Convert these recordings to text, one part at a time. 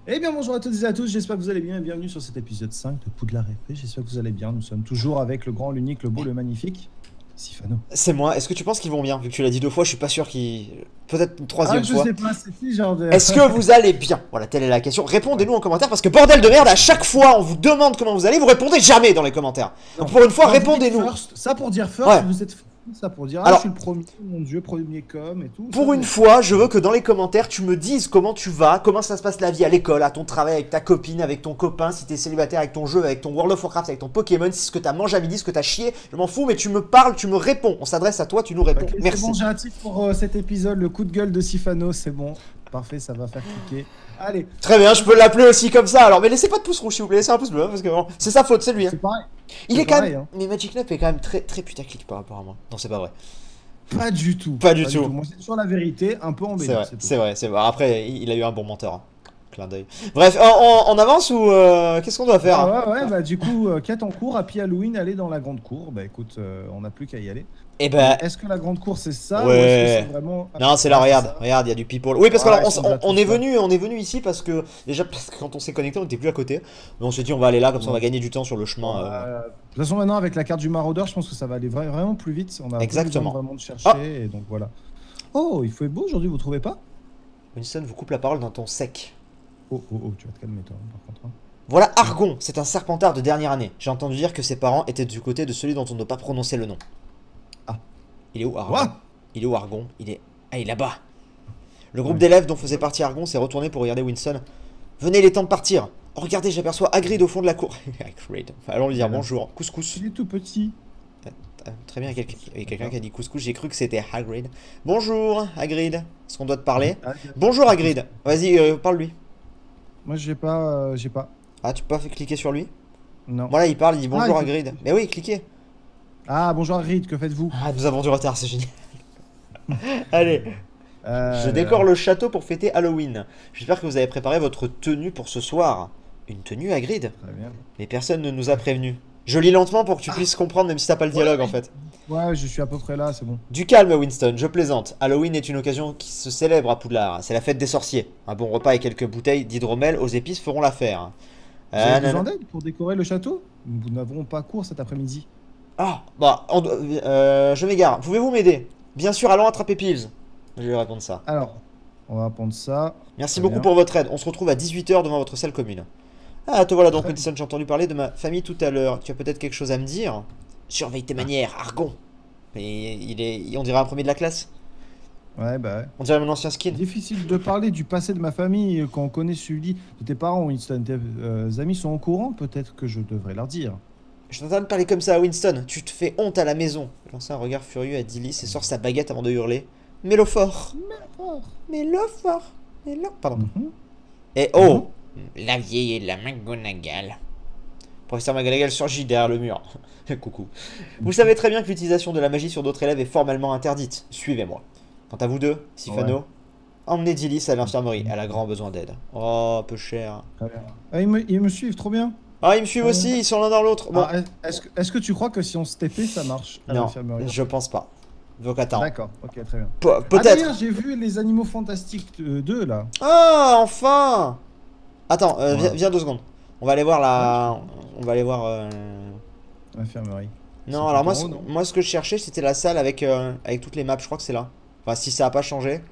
Eh bien bonjour à toutes et à tous, j'espère que vous allez bien et bienvenue sur cet épisode 5 de Poudlard RP. J'espère que vous allez bien, nous sommes toujours avec le grand, l'unique, le beau, le magnifique, Sifano. C'est moi, est-ce que tu penses qu'ils vont bien? Vu que tu l'as dit 2 fois, je suis pas sûr qu'ils... Peut-être une Ah 3e je fois. sais pas, c'est qui genre de... Est-ce que vous allez bien? Voilà, telle est la question. Répondez-nous en commentaire parce que bordel de merde, à chaque fois on vous demande comment vous allez, vous répondez jamais dans les commentaires. Donc pour une fois, répondez-nous. Ça pour dire first, Ouais. vous êtes fou. Ça pour dire, ah Alors, je suis le premier, mon dieu, premier com et tout. Pour ça, une fois, je veux que dans les commentaires, tu me dises comment tu vas, comment ça se passe la vie à l'école, à ton travail, avec ta copine, avec ton copain, si t'es célibataire, avec ton jeu, avec ton World of Warcraft, avec ton Pokémon, si ce que t'as mangé à midi, ce que t'as chié, je m'en fous, mais tu me parles, tu me réponds. On s'adresse à toi, tu nous réponds. Ok, Merci. c'est bon, j'ai un titre pour cet épisode, le coup de gueule de Sifano, c'est bon. Parfait, ça va faire cliquer. Allez. Très bien, je peux l'appeler aussi comme ça. Alors, mais laissez pas de pouce rouge, s'il vous plaît, laissez un pouce bleu, hein, parce que bon, c'est sa faute, c'est lui. Hein. C'est pareil. Il est quand pareil, même. hein. Mais Magic Knife est quand même très putaclic par rapport à moi. Non, c'est pas vrai. Pas du tout. Pas du tout. Moi, c'est sur la vérité, un peu embêté. C'est vrai, c'est vrai. Après, il a eu un bon menteur. Hein. Clin d'œil. Bref, on avance ou qu'est-ce qu'on doit faire? Ah ouais, bah du coup, quête en cours, Happy Halloween, aller dans la grande cour. Bah écoute, on n'a plus qu'à y aller. Eh ben. Est-ce que la grande cour c'est ça Ouais. ou est-ce que c'est vraiment... Non, c'est là, regarde, il y a du people. Oui, parce que Ouais, alors, on est tous venu ici parce que déjà parce que quand on s'est connecté, on était plus à côté. Mais on s'est dit on va aller là, comme ça on va gagner du temps sur le chemin. De toute façon, maintenant avec la carte du maraudeur, je pense que ça va aller vraiment plus vite. On a Exactement. Pas besoin vraiment de chercher et donc voilà. Oh, il fait beau aujourd'hui, vous trouvez pas? Winston vous coupe la parole d'un ton sec. Oh, tu vas te calmer toi, par contre. Hein. Voilà Argon, c'est un serpentard de dernière année. J'ai entendu dire que ses parents étaient du côté de celui dont on ne doit pas prononcer le nom. Ah. Il est où Argon? Quoi? Il est où Argon? Il est... Ah, il est là-bas. Le groupe d'élèves dont faisait partie Argon s'est retourné pour regarder Winston. Venez, il est temps de partir. Oh, regardez, j'aperçois Hagrid au fond de la cour. Hagrid. Allons lui dire bonjour. Couscous. Il est tout petit. Très bien, il y a quelqu'un qui a dit couscous, j'ai cru que c'était Hagrid. Bonjour Hagrid, est-ce qu'on doit te parler? Bonjour Hagrid, vas-y, parle-lui. Moi j'ai pas, Ah, tu peux pas cliquer sur lui? Non. Voilà, il parle, il dit bonjour Ah, Hagrid. Mais oui, cliquez. Ah, bonjour Hagrid, que faites-vous? Ah, nous avons du retard, c'est génial. Allez, je là, décore le château pour fêter Halloween. J'espère que vous avez préparé votre tenue pour ce soir. Une tenue Hagrid? Très bien. Mais personne ne nous a prévenus. Je lis lentement pour que tu puisses comprendre même si t'as pas le dialogue en fait. Ouais, je suis à peu près là, c'est bon. Du calme Winston, je plaisante. Halloween est une occasion qui se célèbre à Poudlard. C'est la fête des sorciers. Un bon repas et quelques bouteilles d'hydromel aux épices feront l'affaire. Vous avez besoin d'aide pour décorer le château? Nous n'avons pas cours cet après-midi. Ah, bah, je m'égare. Pouvez-vous m'aider? Bien sûr, allons attraper Peeves. Je vais lui répondre ça. Alors, on va prendre ça. Merci beaucoup pour votre aide. On se retrouve à 18 h devant votre salle commune. Ah, te voilà donc Winston, j'ai entendu parler de ma famille tout à l'heure. Tu as peut-être quelque chose à me dire? Surveille tes manières, Argon. Mais on dirait un premier de la classe. Ouais, bah ouais. On dirait mon ancien skin. Difficile de parler du passé de ma famille quand on connaît celui de tes parents, Winston. Tes amis sont au courant, peut-être que je devrais leur dire. Je t'entends parler comme ça à Winston. Tu te fais honte à la maison. Il lance un regard furieux à Dillis et sort sa baguette avant de hurler. Mets-le fort. Mets-le fort. Mets-le. Pardon. Et oh, la vieille et la McGonagall. Professeur McGonagall surgit derrière le mur. Coucou. Vous savez très bien que l'utilisation de la magie sur d'autres élèves est formellement interdite. Suivez-moi. Quant à vous deux, Sifano, emmenez Dillis à l'infirmerie. Elle a grand besoin d'aide. Oh, peu cher. Ah, ils me suivent, trop bien. Ah, ils me suivent aussi, ils sont l'un dans l'autre. Bon. Ah, est-ce que tu crois que si on se TP, ça marche à Non, l'infirmerie? je pense pas. Donc attends. D'accord, ok, très bien. Peut-être. D'ailleurs, j'ai vu les animaux fantastiques 2 là. Ah, enfin. Attends, viens 2 secondes. On va aller voir la... On va aller voir... L'infirmerie. Non, alors moi ce que je cherchais c'était la salle avec toutes les maps, je crois que c'est là. Enfin si ça a pas changé,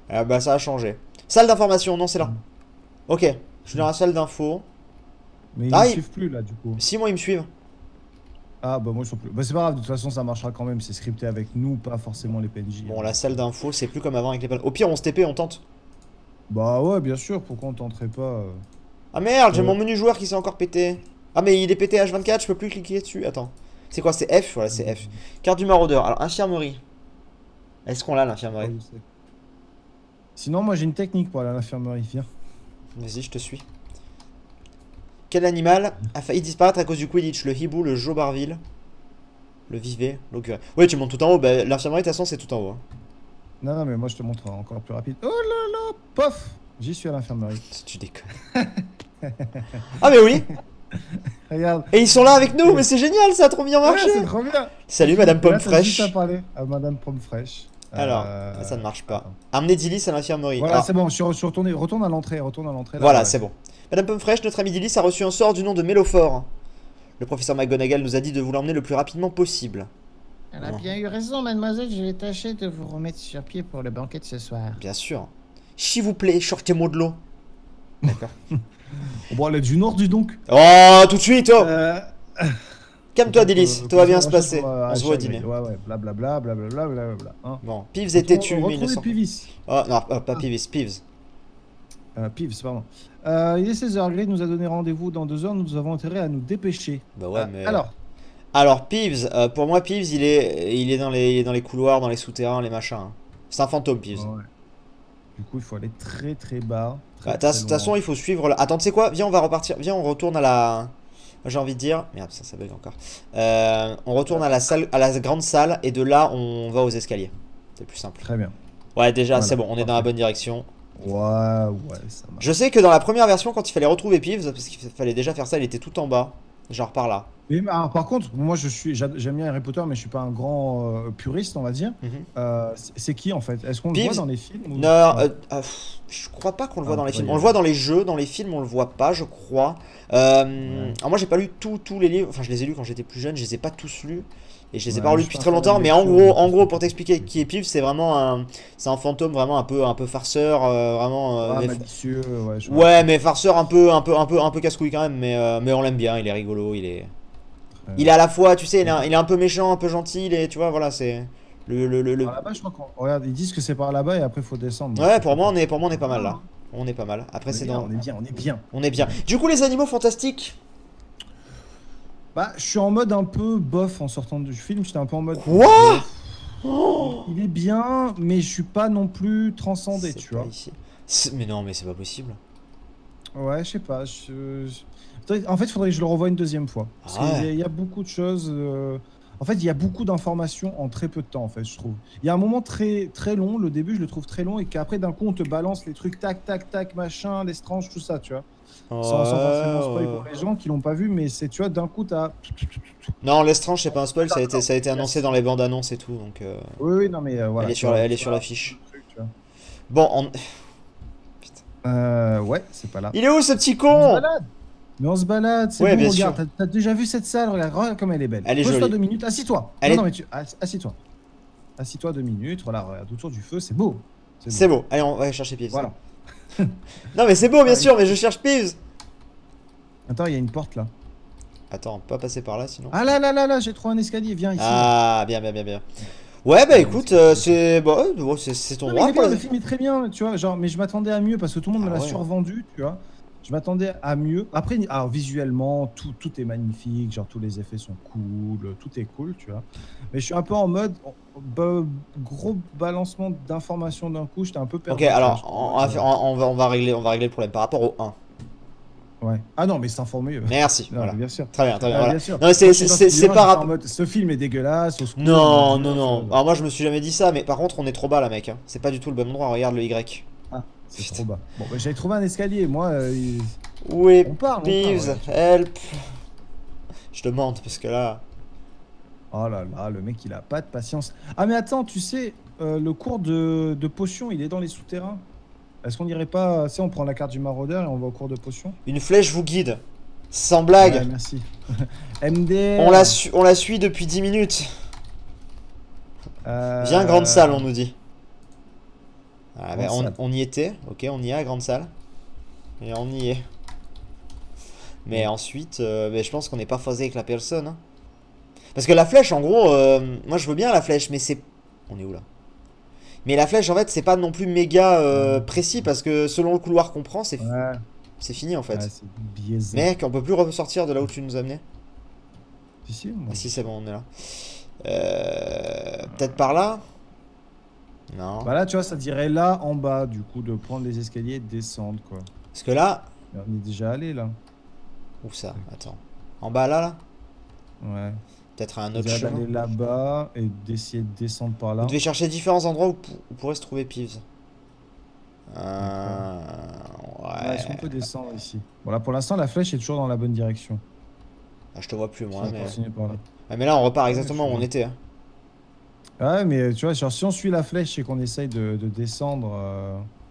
bah ça a changé. Salle d'information, non c'est là. Ok, je suis dans la salle d'info. Mais ils ne suivent plus là du coup. Si moi ils me suivent. Ah bah moi ils sont plus. Bah c'est pas grave, de toute façon ça marchera quand même, c'est scripté avec nous, pas forcément les PNJ. Bon la salle d'info c'est plus comme avant avec les panneaux. Au pire on se TP, on tente. Bah ouais bien sûr, pourquoi on tenterait pas Ah merde, j'ai mon menu joueur qui s'est encore pété. Ah mais il est pété H24, je peux plus cliquer dessus, attends. C'est quoi, c'est F? Voilà c'est F. Carte du maraudeur, alors infirmerie. Est-ce qu'on l'a l'infirmerie? Sinon moi j'ai une technique pour aller à l'infirmerie, viens. Vas-y je te suis. Quel animal a failli disparaître à cause du Quidditch? Le hibou, le Jobarville, le Vivet, l'Auguré. Oui tu montes tout en haut, bah, l'infirmerie de toute façon c'est tout en haut. Hein. Non mais moi je te montre encore plus rapide. Oh là là, pof. J'y suis à l'infirmerie. Tu déconnes. Ah mais oui. Regarde. Et ils sont là avec nous, mais c'est génial, ça a trop bien marché. Ouais, c'est trop bien. Salut Madame Pomme Fraîche. Fraîche. À parler à Madame Pomme Fraîche. Alors, ça ne marche pas. Amenez Dillis à l'infirmerie. Voilà, c'est bon, je suis retourné. Retourne à l'entrée, là. Voilà, c'est bon. Madame Pomme-Fraîche, notre ami Dillis a reçu un sort du nom de Mélophore. Le professeur McGonagall nous a dit de vous l'emmener le plus rapidement possible. Elle a bien eu raison, mademoiselle. Je vais tâcher de vous remettre sur pied pour le banquet de ce soir. Bien sûr. S'il vous plaît, sortez-moi de l'eau. D'accord. Bon, elle est du nord, du donc. Oh, tout de suite, oh Calme-toi, Dillis, tout va bien se passer. On se voit au dîner. Ouais, blablabla, blablabla. Hein. Bon, Peeves est têtu, mais il ne sort pas. Oh, non, pas Peeves, Peeves. Peeves, pardon. Il est 16h, Grey nous a donné rendez-vous dans 2 heures, nous avons intérêt à nous dépêcher. Bah ouais, mais... Alors Peeves, pour moi, Peeves, il est dans les couloirs, dans les souterrains, les machins. Hein. C'est un fantôme, Peeves. Ouais. Du coup, il faut aller très très bas. De toute façon, il faut suivre... Attends, tu sais quoi? Viens, on va repartir. Viens, on retourne à la... J'ai envie de dire... Merde, ça bug encore. On retourne à la salle, à la grande salle, et de là, on va aux escaliers. C'est plus simple. Très bien. Ouais, déjà, voilà, c'est bon, on est dans la bonne direction. Ouais, ça marche. Je sais que dans la première version, quand il fallait retrouver Peeves, parce qu'il fallait déjà faire ça, il était tout en bas. Genre par là. Oui, mais alors, par contre, moi j'aime bien Harry Potter, mais je suis pas un grand puriste, on va dire. C'est qui en fait? Est-ce qu'on le voit dans les films ou... Non, je crois pas qu'on le voit dans les films. On le voit dans les jeux, dans les films on le voit pas, je crois. Alors moi j'ai pas lu tous les livres, enfin je les ai lus quand j'étais plus jeune, je les ai pas tous lus. Et je les ai pas relus depuis très longtemps, mais en gros pour t'expliquer qui est Peeves, c'est vraiment un fantôme vraiment un peu farceur, vraiment. Malicieux, ouais, mais farceur un peu casse-couille quand même, mais on l'aime bien, il est rigolo, il est à la fois, tu sais, il est un peu méchant, un peu gentil, tu vois, voilà, c'est là-bas, je crois qu'on regarde, ils disent que c'est par là-bas et après il faut descendre. Ouais, pour moi on est pas mal là. On est pas mal. Après c'est dans. On est bien. Du coup les animaux fantastiques. Bah, je suis en mode un peu bof en sortant du film. J'étais un peu en mode. Quoi? Il est bien, mais je suis pas non plus transcendé, tu vois. Mais non, mais c'est pas possible. Ouais, je sais pas. En fait, il faudrait que je le revoie une deuxième fois. Parce qu'il y a beaucoup de choses. En fait, il y a beaucoup d'informations en très peu de temps, en fait, je trouve. Il y a un moment très, très long. Le début, je le trouve très long. Et qu'après, d'un coup, on te balance les trucs tac, tac, tac, machin, les stranges, tout ça, tu vois. Sans forcément spoil pour les gens qui l'ont pas vu, mais c'est, tu vois, d'un coup, t'as... Non, l'Estrange, c'est pas un spoil, ça a été annoncé dans les bandes annonces et tout, donc... Oui, non, mais voilà. Elle est sur l'affiche. Bon, Putain. Ouais, c'est pas là. Il est où, ce petit con? Mais on se balade, c'est bon, regarde, t'as déjà vu cette salle, regarde comme elle est belle. Elle est jolie. Pose-toi 2 minutes, assis-toi. Non, mais assis-toi. Assis-toi 2 minutes, voilà, regarde, autour du feu, c'est beau. C'est beau, allez, on va chercher Peeves. Voilà. Non mais c'est beau bien sûr, mais je cherche Peeves. Attends, il y a une porte là. Attends, pas passer par là sinon. Ah là, j'ai trouvé un escalier, viens ici. Ah, bien. Ouais, bah écoute, c'est ton droit. Le film est très bien, tu vois, genre, mais je m'attendais à mieux parce que tout le monde me l'a survendu, tu vois. Je m'attendais à mieux. Après, alors, visuellement, tout est magnifique, genre tous les effets sont cool, tout est cool, tu vois. Mais je suis un peu en mode gros balancement d'informations d'un coup, j'étais un peu perdu. Ok, alors on va régler le problème par rapport au 1. Ouais. Ah non, mais c'est un mieux. Merci. Non, voilà. Bien sûr. Très bien. Bien Voilà. sûr. Non, c'est pas rapport. Ce film est dégueulasse. Non. Alors moi je me suis jamais dit ça, mais par contre on est trop bas là, mec. Hein. C'est pas du tout le bon endroit. Regarde le Y. Ah, c'est trop bas. Bon, bah, j'avais trouvé un escalier. Moi. Oui. On parle. Please, help. Je demande parce que là. Oh là là, le mec il a pas de patience. Ah mais attends, tu sais, le cours de potions, il est dans les souterrains. Est-ce qu'on n'irait pas, on prend la carte du maraudeur et on va au cours de potions? Une flèche vous guide. Sans blague. Ouais, merci. MDR. On la suit depuis 10 minutes. Viens, grande salle, on nous dit. Voilà, on y était. Ok, on y est à grande salle. Et on y est. Mais ensuite, je pense qu'on n'est pas phasé avec la personne. Hein. Parce que la flèche, en gros, moi je veux bien la flèche, mais c'est... On est où là? Mais la flèche, en fait, c'est pas non plus méga précis, parce que selon le couloir qu'on prend, c'est fini, en fait. C'est biaisé. Mec, on peut plus ressortir de là où tu nous as amené. Si, si, c'est bon, on est là. Peut-être par là? Non. Bah là, tu vois, ça dirait là, en bas, du coup, de prendre les escaliers et de descendre, quoi. Parce que là... On est déjà allé, là. Où ça? Attends. En bas, là? Ouais. Peut-être un autre chemin. D'aller là-bas et d'essayer de descendre par là. Vous devez chercher différents endroits où pourrait se trouver Peeves. Ouais. Est-ce qu'on peut descendre ici? Bon, là, pour l'instant, la flèche est toujours dans la bonne direction. Ah, je te vois plus, moi. Mais... Ouais, mais là, on repart exactement où on était. Hein. Ouais, mais tu vois, genre, si on suit la flèche et qu'on essaye de descendre.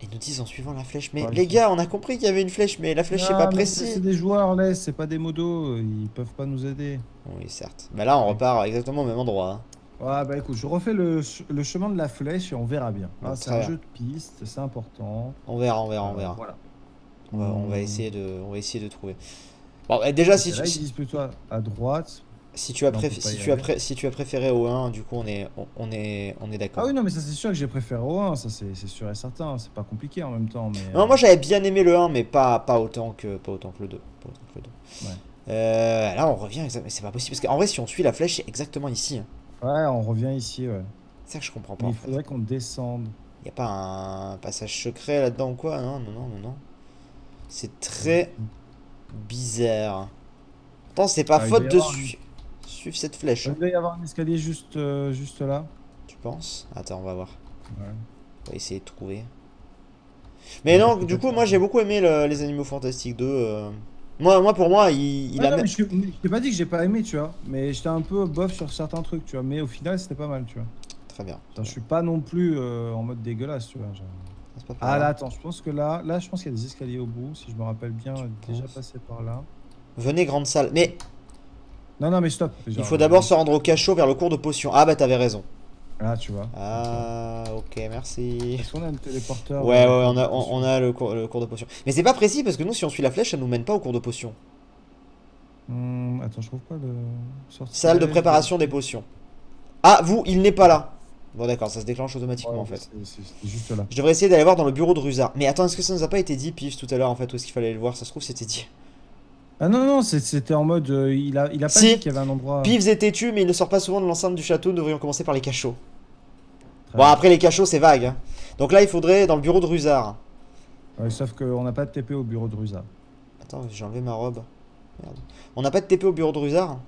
Ils nous disent en suivant la flèche. Mais Ouais, les gars, on a compris qu'il y avait une flèche, mais la flèche c'est pas Ah, mais précis. c'est des joueurs, là, c'est pas des modos, ils peuvent pas nous aider. Oui, certes. Bah là, on repart exactement au même endroit. Hein. Ouais, bah écoute, je refais le chemin de la flèche et on verra bien. Bon, Ah, c'est très un bien. jeu de piste, c'est important. On verra, on verra, on verra. Voilà. On va essayer de trouver. Bon, bah, déjà, si Ok, là, ils tu, disent plutôt à droite. si tu as Là, on peut pas y aller. si tu as préféré au 1, du coup, on est Ah d'accord. oui, non, mais ça, c'est sûr que j'ai préféré au 1, ça, c'est sûr et certain. C'est pas compliqué en même temps, mais. Non, moi j'avais bien aimé le 1, mais pas autant que le 2. Pas autant que le 2. Ouais. Là, on revient exactement. C'est pas possible. Parce qu'en vrai, si on suit la flèche, c'est exactement ici. Hein. Ouais, on revient ici, ouais. C'est ça que je comprends pas Mais en il fait. faudrait qu'on descende. Y a pas un passage secret là-dedans ou quoi? Non, non, non, non, non. C'est très bizarre. Pourtant, c'est pas Ah, il doit faute y de avoir suivre cette flèche. il Hein. doit y avoir un escalier juste là. Tu penses? Attends, on va voir. Ouais. On va essayer de trouver. Mais non, du coup, moi j'ai beaucoup aimé les Animaux Fantastiques 2. Pour moi, il Ah a non, même. mais je t'ai pas dit que j'ai pas aimé, tu vois. Mais j'étais un peu bof sur certains trucs, tu vois. Mais au final, c'était pas mal, tu vois. Très bien. Genre, je suis pas non plus en mode dégueulasse, tu vois. Genre. C'est pas par Ah là. là, attends, je pense que là, je pense qu'il y a des escaliers au bout, si je me rappelle bien, déjà penses passé par là. Venez, grande salle. Mais Non, non, mais stop. il Genre, faut d'abord se rendre au cachot vers le cours de potions. Ah bah t'avais raison. Là, tu vois. Ah, ok, merci. Est-ce qu'on a le téléporteur Ouais, on a le cours de potions. Mais c'est pas précis parce que nous, si on suit la flèche, ça nous mène pas au cours de potions. Attends, je trouve pas le Salle de sortilège. préparation des potions. Ah, vous, il n'est pas là. Bon, d'accord, ça se déclenche automatiquement Ouais, en fait. c'est juste là. Je devrais essayer d'aller voir dans le bureau de Rusard. Mais attends, est-ce que ça nous a pas été dit, Pif, tout à l'heure en fait, où est-ce qu'il fallait le voir? Ça se trouve, c'était dit. Ah non, non, c'était en mode. Il a pas Si. dit qu'il y avait un endroit. Pif est têtu, mais il ne sort pas souvent de l'enceinte du château. Nous devrions commencer par les cachots. Très Bon, bien. après les cachots, c'est vague. Hein. Donc là, il faudrait dans le bureau de Rusard. Ouais, sauf qu'on n'a pas de TP au bureau de Rusa. Attends, j'ai enlevé ma robe. Merde. On n'a pas de TP au bureau de Rusard?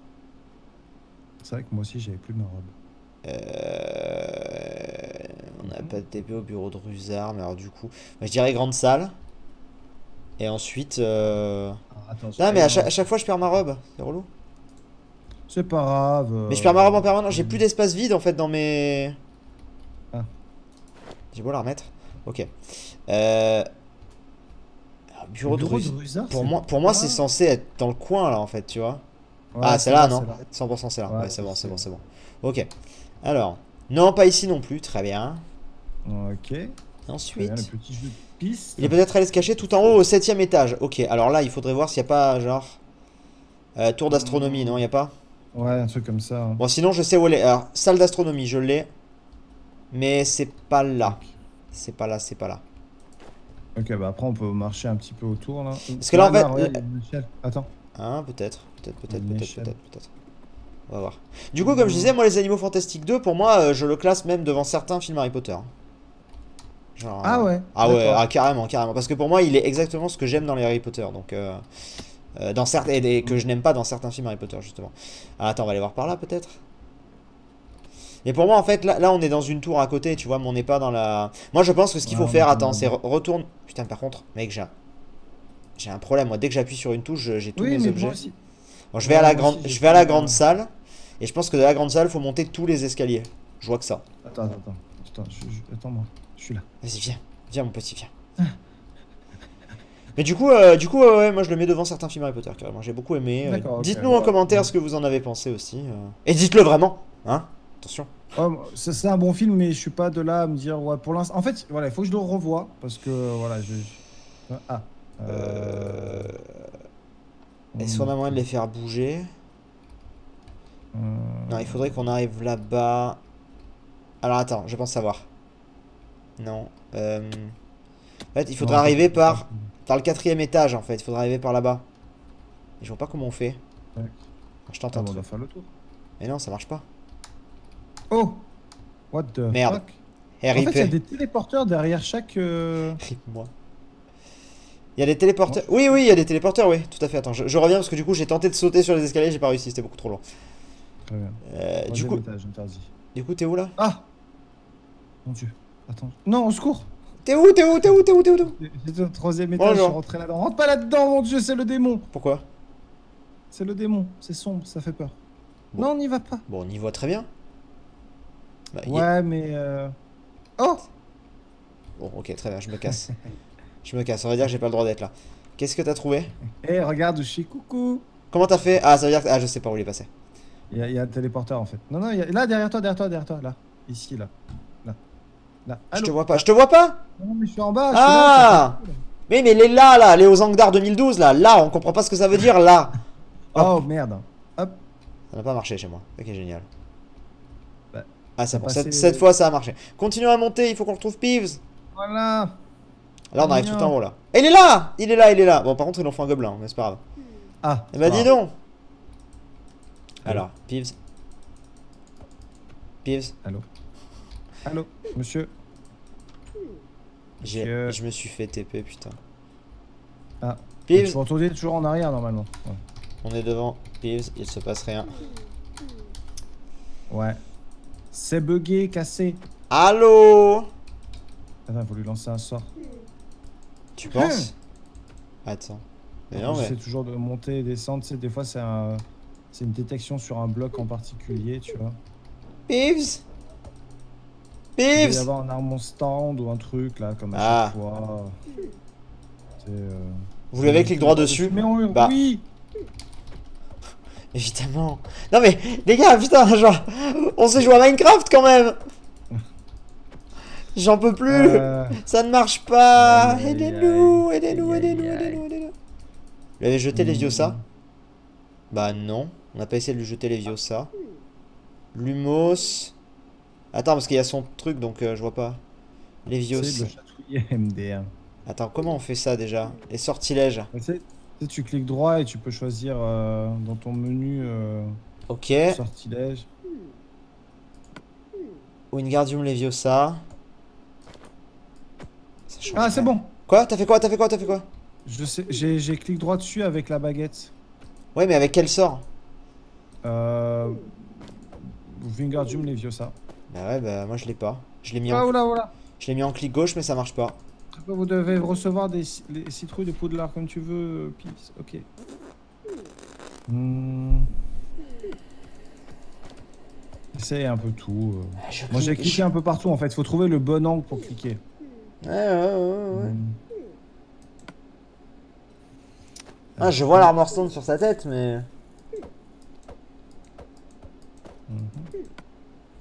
C'est vrai que moi aussi, j'avais plus ma robe. On n'a pas de TP au bureau de Rusard, mais alors du coup, je dirais grande salle. Et ensuite. Ah, attends, Non, mais à chaque fois, je perds ma robe. C'est relou. c'est pas grave. Mais je perds ma robe en permanence. J'ai plus d'espace vide en fait dans mes. Ah. J'ai beau la remettre. Ok. Bureau de Rusard. Rusa, Pour moi, c'est censé être dans le coin là en fait, tu vois. Ouais, Ah, c'est là, non? c'est là. 100% c'est là. Ouais, Ouais, c'est bon, c'est- c'est bon, c'est bon. Ok. Alors. Non, pas ici non plus. Très bien. Ok. Très bien, Ensuite. le petit jeu de piste. Il est peut-être allé se cacher tout en haut au 7ème étage. Ok, alors là, il faudrait voir s'il n'y a pas, genre. Tour d'astronomie, non? Il n'y a pas? Ouais, un truc comme ça. Hein. Bon, sinon, je sais où elle est. Alors, salle d'astronomie, je l'ai. Mais c'est pas là. C'est pas là, c'est pas là. Ok, bah après, on peut marcher un petit peu autour là. Parce que là, en fait, regarde, il y a une échelle. Attends. Hein, peut-être. Une échelle. Peut-être. On va voir. Du coup, comme je disais, moi, les Animaux Fantastiques 2, pour moi, je le classe même devant certains films Harry Potter. Genre, Ah ouais. Ah ouais, d'accord. carrément, carrément. Parce que pour moi, il est exactement ce que j'aime dans les Harry Potter. Donc, dans certains, et que je n'aime pas dans certains films Harry Potter, justement. Ah, attends, on va aller voir par là, peut-être. Et pour moi, en fait, là, on est dans une tour à côté, tu vois, mais on n'est pas dans la. Moi, je pense que ce qu'il Ouais, faut on faire, est attends, dans- c'est retourne. Putain, par contre, mec, j'ai un problème. Moi, dès que j'appuie sur une touche, j'ai tous Oui, mes mais objets. moi aussi. Bon, je vais à la moi grande, aussi, j'ai je vais à la tout, grande salle. Et je pense que de la grande salle, faut monter tous les escaliers. Je vois que ça. Attends. Attends-moi. Je suis là. Vas-y, viens. Viens, mon petit, viens. Mais du coup, ouais, moi je le mets devant certains films Harry Potter, carrément. J'ai beaucoup aimé. D'accord, ok. Dites-nous en commentaire ce que vous en avez pensé aussi. Et dites-le vraiment, hein. Attention. Ouais, c'est un bon film, mais je suis pas de là à me dire, ouais, pour l'instant. En fait, voilà, il faut que je le revoie parce que, voilà, Ah. Est-ce qu'on a moyen de les faire bouger? Non, il faudrait qu'on arrive là-bas. Alors attends, je pense savoir. Non. En fait, il faudrait Non, arriver pas. par le 4ème étage, en fait. Il faudrait arriver par là-bas. Et je vois pas comment on fait. Ouais. Je tente Ah, un bon, on truc. doit faire le tour. Mais non, ça marche pas. Oh! What the Merde. fuck? En fait, il y a RIP. des téléporteurs derrière chaque. Moi. Il y a des téléporteurs. Oui, il y a des téléporteurs, oui, tout à fait. Attends, je reviens parce que du coup, j'ai tenté de sauter sur les escaliers, j'ai pas réussi, c'était beaucoup trop long. Très bien. Du Troisième coup, étage, interdit. t'es où là? Ah! Mon dieu. Attends. Non, au secours! T'es où? J'étais au troisième étage, je suis Bonjour. rentré là-dedans. Rentre pas là-dedans, mon dieu, c'est le démon! Pourquoi? C'est le démon, c'est sombre, ça fait peur. Bon. Non, on n'y va pas. Bon, on y voit très bien. Bah, Ouais, mais... Oh! Bon, ok, très bien, je me casse. Je me casse, on va dire que j'ai pas le droit d'être là. Qu'est-ce que t'as trouvé? Eh, regarde où je suis, coucou! Comment t'as fait? Ah, ça veut dire que... Ah, je sais pas où il est passé. Il y a un téléporteur, en fait. Non, non, là, derrière toi, derrière toi, derrière toi, là. Ici, là. Là. Là. Je Allô? te vois pas, je te vois pas? Non, mais je suis en bas, Ah! Mais elle est là, elle est aux Angdar 2012, là, on comprend pas ce que ça veut dire, là. Oh, merde. Hop. Ça n'a pas marché chez moi. Ok, génial. Bah, Ah, c'est bon, passé- cette fois ça a marché. Continuons à monter, il faut qu'on retrouve Peeves. Voilà. Là, on arrive Bien. tout en haut, là. Et il est là! Il est là, il est là. Bon, par contre, ils en font un gobelin, mais c'est pas grave. Ah. Eh bah, dis voilà. donc. Alors, Peeves. Peeves, Allô? Allô, monsieur? Monsieur. je me suis fait TP, putain. Ah. Il Peeves, faut retourner toujours en arrière, normalement. on est devant. Peeves, il se passe rien. Ouais. C'est bugué, cassé. Allô? Attends, faut lui lancer un sort. Tu penses? Attends. Mais non, mais... J'essaie toujours de monter et descendre. Tu sais, des fois, c'est une détection sur un bloc en particulier, tu vois. Peeves? Il doit y Peeves? avoir un armon stand ou un truc, là, comme à Ah. chaque fois. Vous lui avez clic droit dessus? Mais on... Bah. Oui. Évidemment. Non mais, les gars, putain, genre, on s'est joué à Minecraft quand même. J'en peux plus. Ça ne marche pas. Aïe, aïe, Aidez-nous, aïe. aidez-nous, Aïe, aïe, aidez-nous, aïe. aidez-nous, aidez-nous. Vous l'avez jeté les Viosa? Hmm. Bah non, on n'a pas essayé de lui jeter les Viosa. Lumos. Attends, parce qu'il y a son truc, donc je vois pas. Les Essaye Viosa. de chatouiller MDR. Attends, comment on fait ça déjà? Les sortilèges. Tu sais, tu cliques droit et tu peux choisir dans ton menu Ok. sortilège. Wingardium Leviosa. Ça change Ah, c'est rien. bon. Quoi? T'as fait quoi? T'as fait quoi? T'as fait quoi? Je sais, j'ai cliqué droit dessus avec la baguette. Ouais, mais avec quel sort? Wingardium Leviosa. Bah ouais, bah moi je l'ai pas. Je l'ai mis, Ah, en... oula, oula. je l'ai mis en clic gauche, mais ça marche pas. Après, vous devez recevoir les citrouilles de Poudlard comme tu veux, Peeves. Ok. Essaye un peu tout. Moi j'ai cliqué un peu partout en fait. Faut trouver le bon angle pour cliquer. Ouais. Ah, je vois l'armor stone sur sa tête, mais...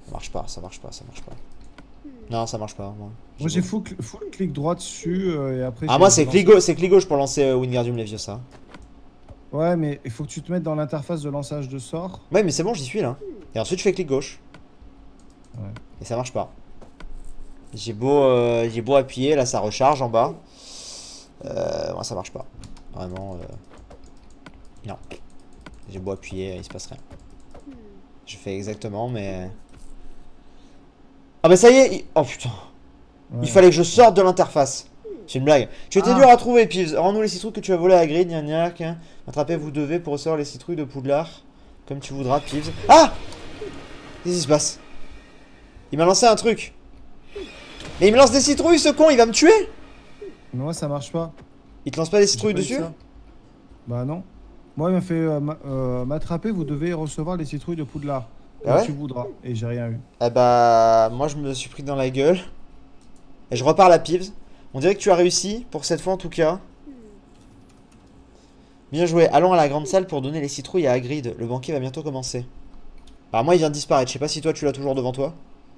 Ça marche pas, ça marche pas, ça marche pas. Non, ça marche pas, moi. Moi j'ai full clic droit dessus et après... Ah, moi c'est clic gauche pour lancer Wingardium Leviosa. Ouais, mais il faut que tu te mettes dans l'interface de lançage de sort. Ouais, mais c'est bon, j'y suis là. Et ensuite je fais clic gauche. Ouais. Et ça marche pas. J'ai beau appuyer, là ça recharge en bas. Moi ça marche pas. Vraiment, non. J'ai beau appuyer, il se passe rien. Je fais exactement, mais... Ah bah ça y est, oh putain. Ouais. Il fallait que je sorte de l'interface. C'est une blague. Tu étais Ah. dur à trouver, Peeves. Rends-nous les citrouilles que tu as volées à Grid, gnac. Attrapez, vous devez pour recevoir les citrouilles de Poudlard. Comme tu voudras, Peeves. Ah! Qu'est-ce qui se passe? Il m'a lancé un truc. Mais il me lance des citrouilles, ce con, il va me tuer! Mais moi ça marche pas. Il te lance pas des J'ai citrouilles pas eu dessus? ça. Bah non. Moi il m'a fait m'attraper, vous devez recevoir les citrouilles de Poudlard. Ah Comme ouais? tu voudras. Et j'ai rien eu. Eh bah, moi je me suis pris dans la gueule. Et je repars à Peeves. On dirait que tu as réussi, pour cette fois en tout cas. Bien joué. Allons à la grande salle pour donner les citrouilles à Hagrid. Le banquet va bientôt commencer. Alors moi il vient de disparaître. Je sais pas si toi tu l'as toujours devant toi.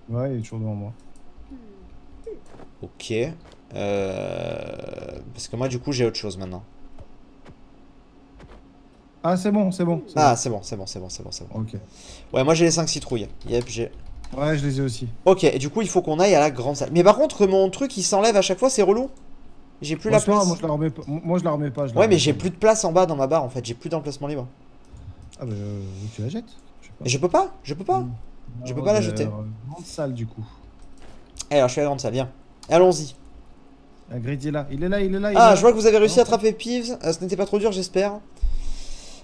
Ouais, il est toujours devant moi. Ok. Parce que moi du coup j'ai autre chose maintenant. Ah c'est bon, c'est bon. Ah c'est bon. Ok. Ouais, moi j'ai les 5 citrouilles. Yep, j'ai... Ouais, je les ai aussi. Ok, et du coup il faut qu'on aille à la grande salle. Mais par contre mon truc il s'enlève à chaque fois, c'est relou. J'ai plus la place. Moi je la remets pas. Moi je la remets pas. Ouais mais j'ai plus de place en bas dans ma barre en fait, j'ai plus d'emplacement libre. Ah bah tu la jettes. Je peux pas, je peux pas. Je peux pas la jeter. Grande salle du coup. Alors je suis à la grande salle, viens. Allons-y. Grid est là. Il est là, il est là. Ah, je vois que vous avez réussi à attraper Peeves. Ce n'était pas trop dur, j'espère.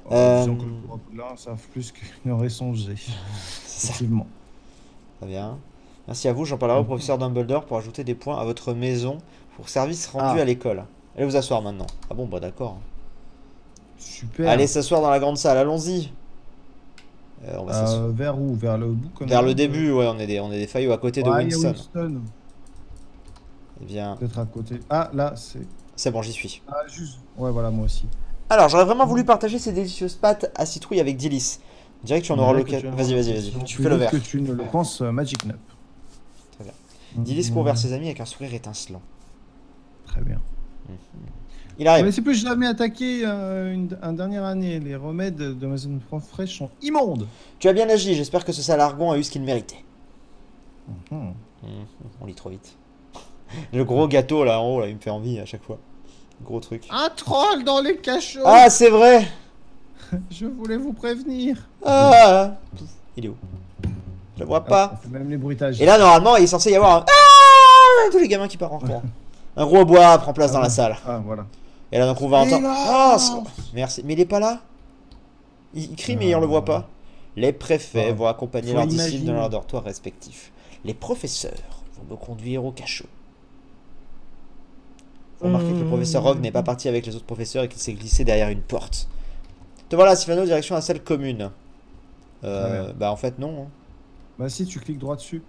Disons que là, ça savent plus qu'ils n'auraient songé. C'est ça. Effectivement. Très bien. Merci à vous, j'en parlerai au professeur Dumbledore pour ajouter des points à votre maison pour service rendu à l'école. Allez vous asseoir maintenant. Ah bon, bah d'accord. Super. Allez s'asseoir dans la grande salle, allons-y. On va s'asseoir. Vers où? Vers le bout Vers le début, ouais, on est des faillots à côté de il y a Winston. Winston. Eh bien, Peut-être à côté. Ah, là, c'est... c'est bon, j'y suis. Ah, juste. Ouais, voilà, moi aussi. Alors, j'aurais vraiment voulu partager ces délicieuses pâtes à citrouille avec Dilis. Je dirais que tu en auras l'occasion. Vas-y. Tu fais le verre. que tu ne le penses, Magic Nap. Très bien. Dilis court vers ses amis avec un sourire étincelant. Très bien. Il arrive. Mais c'est plus jamais attaqué un dernière année. Les remèdes de Maison Fraîche sont immondes. Tu as bien agi, j'espère que ce salargon a eu ce qu'il méritait. On lit trop vite. Le gros gâteau là en haut, là, il me fait envie à chaque fois. Gros truc. Un troll dans les cachots. Ah, c'est vrai. Je voulais vous prévenir. Ah. Il est où? Je le vois pas. On fait même les bruitages. Et là, normalement, il est censé y avoir un... Ah, tous les gamins qui partent en courant. Un gros bois prend place dans la salle. Ah, voilà. Et là, donc, on va entendre... Ah, merci. Mais il est pas là. Il crie, mais on le voit pas. Les préfets vont accompagner leurs disciples dans leur dortoir respectif. Les professeurs vont me conduire au cachot. Vous remarquez que le professeur Rogue n'est pas parti avec les autres professeurs et qu'il s'est glissé derrière une porte. Te voilà, Sylvano, direction la salle commune. Bah, en fait, non. Bah, si, tu cliques droit dessus.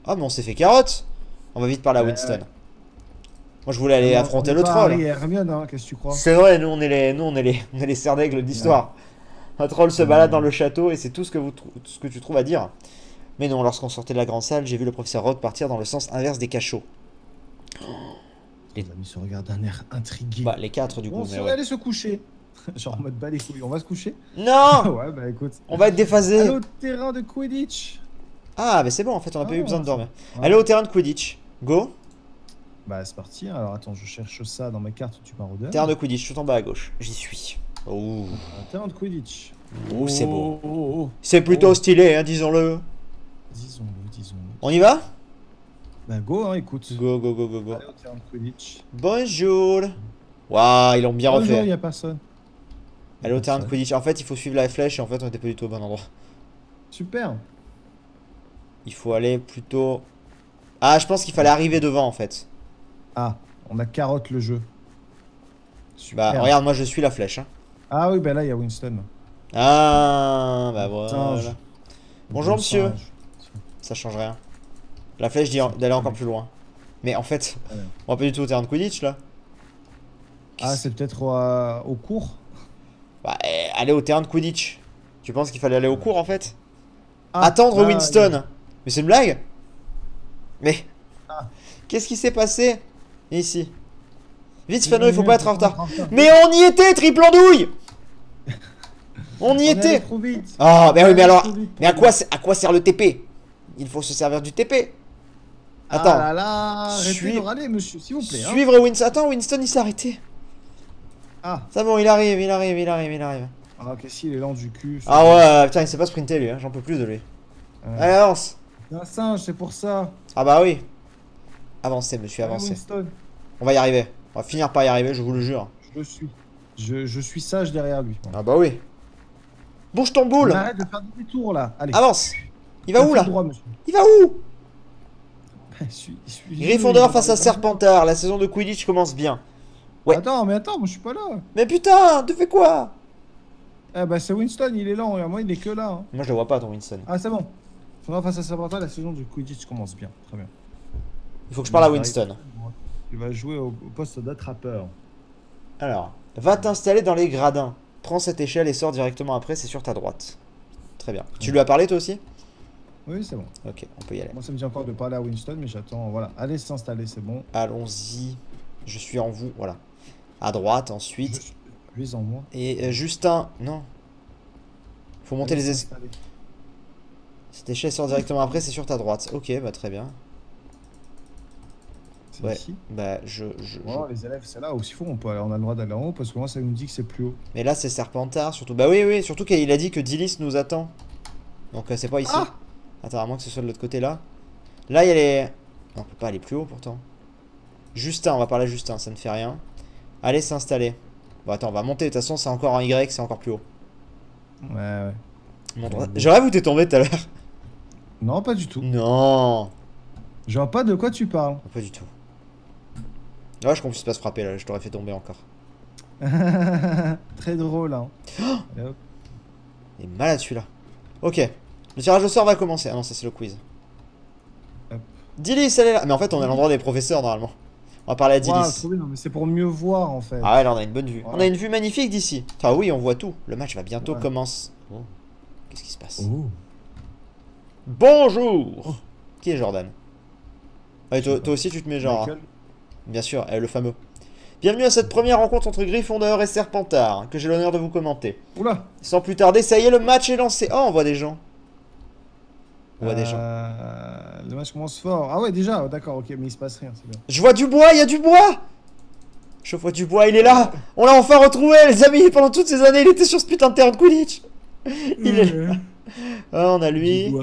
Ah, mais on s'est fait carotte. On va vite parler à Winston. Moi, je voulais aller affronter le troll. Harry et Hermione, hein, qu'est-ce que tu crois? C'est vrai, nous, on est les cerfs d'aigle d'histoire. Un troll se balade dans le château et c'est tout ce que tu trouves à dire. Mais non, lorsqu'on sortait de la grande salle, j'ai vu le professeur Rogue partir dans le sens inverse des cachots. Les amis se regardent d'un air intrigué. Bah, les quatre du coup. On serait allé se coucher. Genre en mode bas les couilles, on va se coucher? Non. Ouais, bah écoute. On va être déphasé. Allez au terrain de Quidditch. Ah, mais c'est bon en fait, on a pas eu besoin de dormir. Allez au terrain de Quidditch. Go. Bah, c'est parti. Alors attends, je cherche ça dans mes cartes du maraudeur. Terrain de Quidditch, tout en bas à gauche. J'y suis. Oh. Terrain de Quidditch. Oh, c'est beau. C'est plutôt stylé, hein, disons-le. Disons-le. On y va? Bah go, hein, écoute. Go. Allez au terrain de Quidditch. Bonjour. Waouh, ils l'ont bien refait. Il y a personne. Allez au terrain de Quidditch. En fait, il faut suivre la flèche et en fait, on était pas du tout au bon endroit. Super. Il faut aller plutôt... Ah, je pense qu'il fallait arriver devant en fait. Ah, on a carotte le jeu. Super. Bah, regarde, moi je suis la flèche. Hein. Ah oui, bah là, il y a Winston. Ah, bah voilà. Singe. Bonjour monsieur. Singe. Ça change rien. La flèche dit d'aller encore plus loin. Mais en fait, on va pas du tout au terrain de Quidditch là. Ah, c'est peut-être au cours. Bah, aller au terrain de Quidditch. Tu penses qu'il fallait aller au cours en fait? Ah, Attendre là, Winston. Mais c'est une blague? Mais... Qu'est-ce qui s'est passé ici? Vite Fano, il faut pas être en retard. Mais on y était, triple andouille. On y était. Trop vite. Ah, bah oui, mais alors... Mais à quoi sert le TP? Il faut se servir du TP. Attends. Ah là là, arrêtez de râler, monsieur, s'il vous plaît. Suivre Winston. Attends, Winston, il s'est arrêté. Ah. C'est bon, il arrive. Ah, ok, si, il est lent du cul. Ah ouais, putain, il sait pas sprinter lui, hein. J'en peux plus de lui. Allez, avance. C'est un singe, c'est pour ça. Ah bah oui. Avancez, monsieur, avancez. Winston. On va y arriver. On va finir par y arriver, je vous le jure. Je suis sage derrière lui. Ah bah oui. Bouge ton boule. Arrête de faire des tours là. Allez. Avance. Il va où là? Droit, il va où? suis Gryffondor face à Serpentard. La saison de Quidditch commence bien. Ouais. Attends, moi je suis pas là. Mais putain, tu fais quoi? Eh bah c'est Winston, il est lent. Moi il est que là. Hein. Moi je le vois pas ton Winston. Ah c'est bon. Gryffondor face à Serpentard, la saison de Quidditch commence bien. Très bien. Il faut que je parle à Winston. Tu vas jouer au poste d'attrapeur. Alors, va t'installer dans les gradins. Prends cette échelle et sors directement après, c'est sur ta droite. Très bien. Tu lui as parlé toi aussi? Oui, c'est bon. Ok, on peut y aller. Moi, ça me dit encore de parler à Winston, mais j'attends. Voilà, allez s'installer, c'est bon. Allons-y. Je suis en vous, voilà. À droite, ensuite. Je suis en moi. Et Justin, non. Faut monter les escaliers. Cette échelle sort directement après, c'est sur ta droite. Ok, bah très bien. Ouais. Ici. Bah les élèves, c'est là où s'il faut, on a le droit d'aller en haut parce que moi ça nous dit que c'est plus haut. Mais là c'est Serpentard surtout. Bah oui, surtout qu'il a dit que Dilis nous attend. Donc c'est pas ici. Ah, attends, à moins que ce soit de l'autre côté là. Là il y a les... Non, on peut pas aller plus haut pourtant. Justin, on va parler à Justin, ça ne fait rien. Allez s'installer. Bon attends, on va monter, de toute façon c'est encore en Y, c'est encore plus haut. Ouais. J'aurais où t'es tombé tout à l'heure. Non, pas du tout. Non. Je vois pas de quoi tu parles. Pas du tout. Ouais, je qu'on puisse pas se frapper là, je t'aurais fait tomber encore. Très drôle, hein. Oh, il est malade celui-là. Ok. Le tirage au sort va commencer. Ah non, ça c'est le quiz. Hop. Dilis, elle est là. Mais en fait, on est à l'endroit des professeurs normalement. On va parler à Dilis. Ouah, trop bien, mais c'est pour mieux voir en fait. Ah ouais, là on a une bonne vue. Voilà. On a une vue magnifique d'ici. Ah oui, on voit tout. Le match va bientôt Ouais. commencer. Oh. Qu'est-ce qui se passe? Oh. Bonjour. Qui est Jordan? Ah, et toi aussi tu te mets genre. Michael. Bien sûr, le fameux. Bienvenue à cette première rencontre entre Gryffondor et Serpentard, que j'ai l'honneur de vous commenter. Oula. Sans plus tarder, ça y est, le match est lancé. Oh, on voit des gens. On voit des gens. Le match commence fort. Ah ouais, déjà, d'accord, ok, mais il se passe rien, c'est bien. Je vois du bois, il y a du bois. Je vois du bois, il est là. On l'a enfin retrouvé, les amis. Pendant toutes ces années, il était sur ce putain de terrain de Quidditch. Il est là. Ah, on a lui.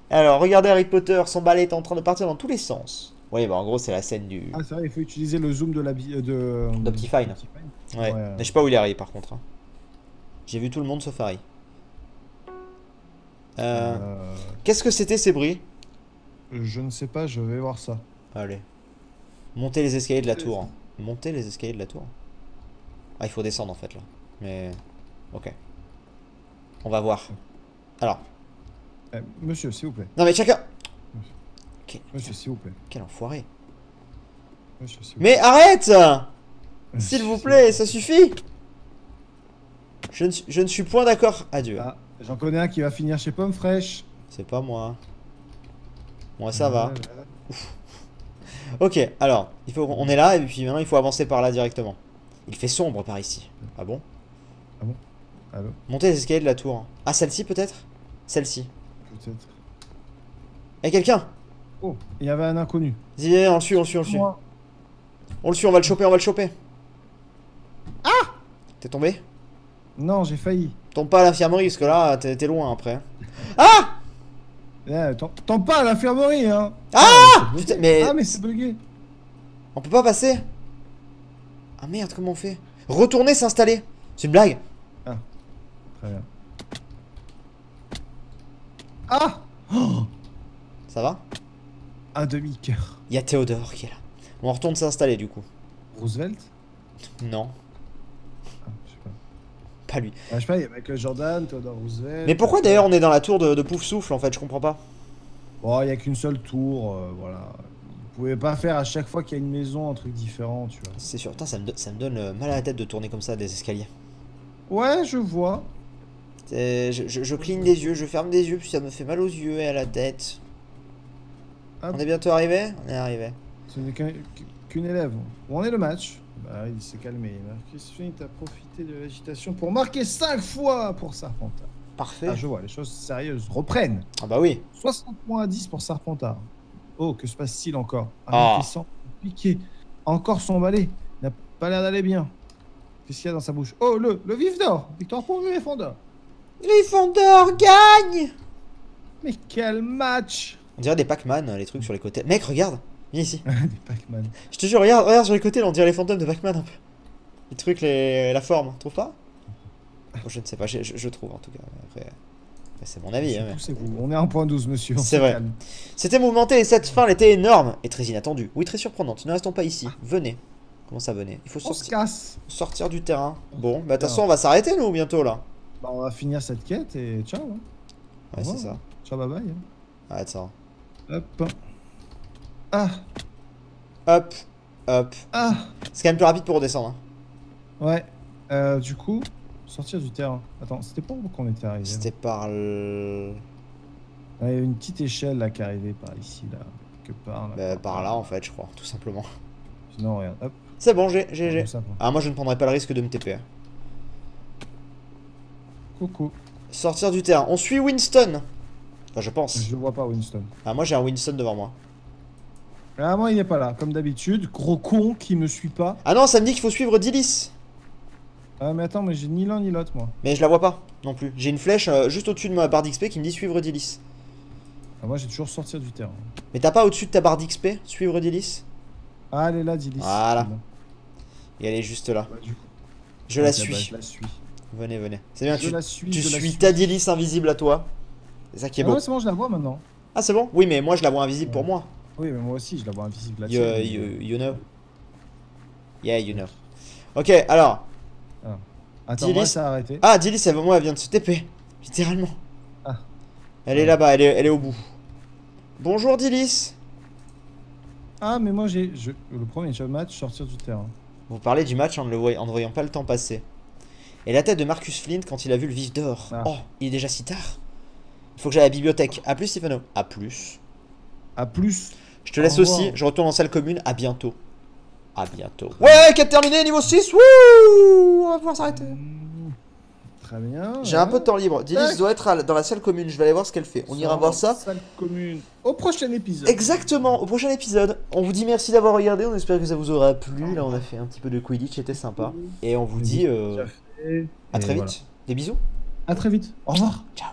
Alors, regardez Harry Potter, son balai est en train de partir dans tous les sens. Oui, bah en gros, c'est la scène du... Ah, c'est vrai, il faut utiliser le zoom de la d'Optifine. Ouais. Mais je sais pas où il est Harry, par contre. Hein. J'ai vu tout le monde sauf Harry. Qu'est-ce que c'était ces bruits? Je ne sais pas, je vais voir ça. Allez. Montez les escaliers de la tour. Hein. Montez les escaliers de la tour. Ah, il faut descendre en fait là. Mais... Ok. On va voir. Alors. Monsieur, s'il vous plaît. Non mais chacun... Monsieur, s'il vous plaît. Quel enfoiré. Monsieur, s'il vous plaît. Mais arrête! S'il vous plaît, ça suffit! Je ne suis point d'accord. Adieu. Ah, j'en connais un qui va finir chez Pomme Fraîche. C'est pas moi. Moi ça va. Ok, alors, on est là et puis maintenant il faut avancer par là directement. Il fait sombre par ici. Ah bon? Ah bon? Allô? Montez les escaliers de la tour. Ah, celle-ci peut-être? Celle-ci. Peut-être. Y'a quelqu'un? Oh, il y avait un inconnu. Viens, on le suit, on le suit, on le suit. Moi. On le suit, on va le choper, on va le choper. Ah! T'es tombé? Non, j'ai failli. Tombe pas à l'infirmerie parce que là, t'es loin après. Ah! Tombe pas à l'infirmerie, hein. Ah! Putain, mais... Ah, mais c'est bugué. On peut pas passer? Ah merde, comment on fait? Retourner s'installer. C'est une blague? Ah, très bien. Ah! Oh, Ça va? un demi-cœur. Il y a Théodore qui est là. On retourne s'installer du coup. Roosevelt? Non, Ah, je sais pas. pas lui. Ah, je sais pas, il y a Michael Jordan, Theodore Roosevelt. Mais pourquoi d'ailleurs on est dans la tour de Pouf Souffle en fait? Je comprends pas. Oh, il y a qu'une seule tour, voilà. Vous pouvez pas faire à chaque fois qu'il y a une maison un truc différent, tu vois. C'est sûr. Putain, ça me donne mal à la tête de tourner comme ça des escaliers. Ouais, je vois. Je cligne des yeux, je ferme des yeux, puis ça me fait mal aux yeux et à la tête. Hop. On est bientôt arrivé? On est arrivé. Ce n'est qu'une élève. Où en est le match? Bah, il s'est calmé. Marcus Flint a profité de l'agitation pour marquer 5 fois pour Serpentard. Parfait. Ah, je vois, les choses sérieuses reprennent. Ah bah oui. 60 points à 10 pour Serpentard. Oh, que se passe-t-il encore? Ah. Il sent piqué. Encore son balai. Il n'a pas l'air d'aller bien. Qu'est-ce qu'il y a dans sa bouche? Oh, le vif d'or. Victoire pour Gryffondor. Gryffondor gagne! Mais quel match! On dirait des Pac-Man, les trucs sur les côtés. Mec, regarde! Viens ici. Des Pac-Man. Je te jure, regarde sur les côtés, là, on dirait les fantômes de Pac-Man un peu. Les trucs, la forme, tu trouves pas? Oh, je ne sais pas, je trouve en tout cas. Après c'est mon avis. Hein, mais... Poussez-vous. On est à 1.12, monsieur. C'est vrai. C'était mouvementé et cette fin elle était énorme et très inattendue. Oui, très surprenante. Ne restons pas ici. Venez. Comment ça, venez? Il faut On se sortir, casse. sortir du terrain. Bon, bah de toute façon, on va s'arrêter, nous, bientôt, là. Bah, on va finir cette quête et ciao. Hein. Ouais, Au c'est revoir. ça. Ciao, bye bye. Hein. Arrête ça. Hop. Ah. Hop. Hop. Ah. C'est quand même plus rapide pour redescendre. Hein. Ouais. Du coup, sortir du terrain. Attends, c'était pas où qu'on était arrivé? C'était par le... Il y a une petite échelle là qui arrivait par ici, là. Quelque part. Là, Bah, par là, en fait, je crois, tout simplement. Sinon, regarde. Hop. C'est bon, j'ai. Comme ça, quoi. Ah, moi, je ne prendrai pas le risque de me TP. Coucou. Sortir du terrain. On suit Winston. Enfin, je pense. Je le vois pas, Winston. Ah, moi, j'ai un Winston devant moi. Ah, moi, il est pas là. Comme d'habitude. Gros con qui me suit pas. Ah non, ça me dit qu'il faut suivre Dilis. Ah, mais attends, mais j'ai ni l'un ni l'autre, moi. Mais je la vois pas non plus. J'ai une flèche juste au-dessus de ma barre d'XP qui me dit suivre Dilis. Ah, moi, j'ai toujours sortir du terrain. Mais t'as pas au-dessus de ta barre d'XP suivre Dilis? Ah, elle est là, Dilis. Voilà. Bon. Et elle est juste là. Bah, du coup. Je la Ok, suis. bah, je la suis. Venez, venez. C'est bien, Je la suis, tu je la suis suis. ta Dilis invisible à toi. C'est ça qui est Ah beau. ouais, c'est bon, je la vois maintenant. Ah, c'est bon? Oui, mais moi, je la vois invisible pour moi. Oui, mais moi aussi, je la vois invisible là. You know. Yeah, you know. Ok, alors. Attends, Dilis. moi, ça a arrêté. Ah, Dilis, elle vient de se TP. Littéralement. Ah, Elle est là-bas, elle est au bout. Bonjour Dilis. Ah, mais moi j'ai le premier match sortir du terrain. Vous parlez du match en ne voyant pas le temps passer. Et la tête de Marcus Flint quand il a vu le vif d'or. Ah. Oh, il est déjà si tard. Il faut que j'aille à la bibliothèque. A plus, Stefano. A plus. À plus. Je te laisse Au aussi. revoir. Je retourne en salle commune. À bientôt. À bientôt. Ouais, quête terminée, niveau 6. Wouh! On va pouvoir s'arrêter. Très bien. J'ai un peu de temps libre. Dilis doit être dans la salle commune. Je vais aller voir ce qu'elle fait. On ira voir ça. Salle commune. Au prochain épisode. Exactement, au prochain épisode. On vous dit merci d'avoir regardé. On espère que ça vous aura plu. Là, on a fait un petit peu de Quidditch. C'était sympa. Et on vous dit Déjà fait. à très Et vite. voilà. Des bisous. À très vite. Au revoir. Ciao.